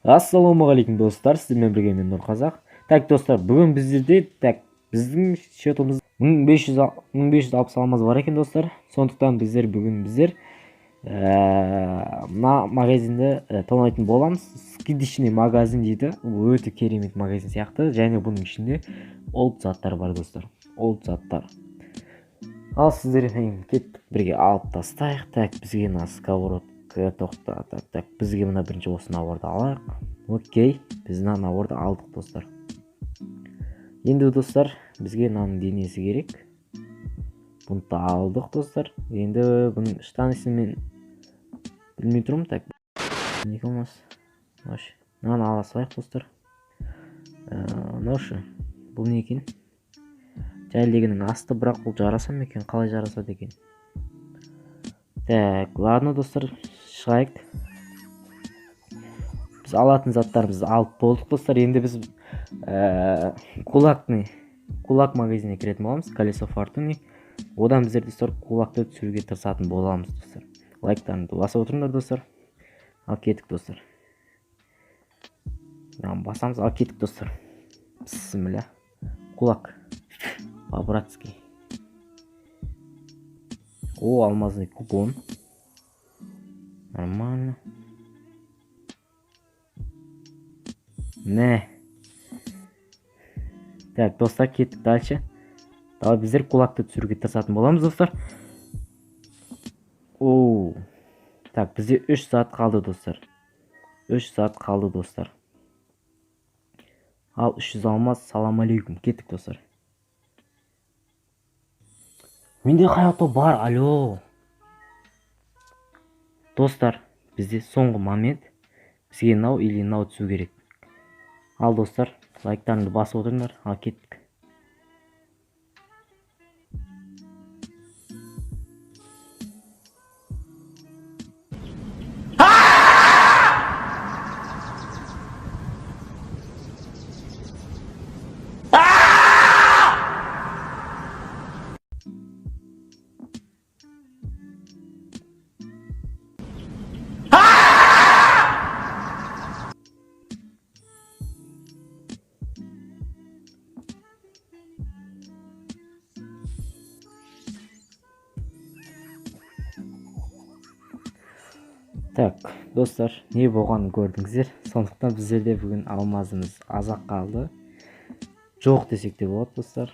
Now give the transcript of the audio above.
Ассалаумағалейкум достар, сіздермен бірге мен Нұрқазақ. Так достар, бүгін біздерде біздің счетымыз 1560 алмаз бар екен достар. Сондықтан бүгін мына магазинді тонайтын боламыз. Скидочный магазин дейді. Өте керемет магазин сияқты. Және бұның ішінде олд заттар бар достар. Олд заттар. Ал сіздермен кеттік бірге алып тастайық. Так, бізге мына сковородка тоқта. Так, бізге мына бірінші осы наборды алайық. Окей, біз мына наборды алдық достар. Енді достар, бізге мынаның денесі керек. Бұны да алдық достар. Енді бұның штангасын мен білмей тұрмын. Так, не болмас. Мынаны ала салайық достар. Мынаушы, бұл не екен? Жәлдегінің асты, бірақ бұл жараса ма екен? Қалай жарасады екен? Так, ладно достар, шығайық. Біз алатын заттарымызды алып болдық достар. Енді біз кулак магазиніне кіретін боламыз. Колесо фортуны. Одан біздер достар кулакты түсіруге тырысатын боламыз достар. Лайктарыңды басып отырыңдар достар. Ал кеттік достар. Басамыз, ал кеттік достар. Бісміллә. Кулак. По-братски. О, алмазный купон. Нормально. Не. Так, достар, кеттік дальше. Давай біздер кулакты түсіруге тырысатын боламыз достар. Оу. Так, бізде 3 сағат қалды достар. 3 сағат қалды достар. Ал 300 алмаз, салам алейкум. Кеттік достар. Менде қайақта бар, алло. Достар, бізде соңғы момент. Бізге нау или нау түсу керек. Ал достар, лайктарыңды басып отырыңдар. Ал кеттік. Так, достар, не болғанын көрдіңіздер. Сондықтан біздерде бүгін алмазымыз азақ қалды. Жоқ десек те болады достар.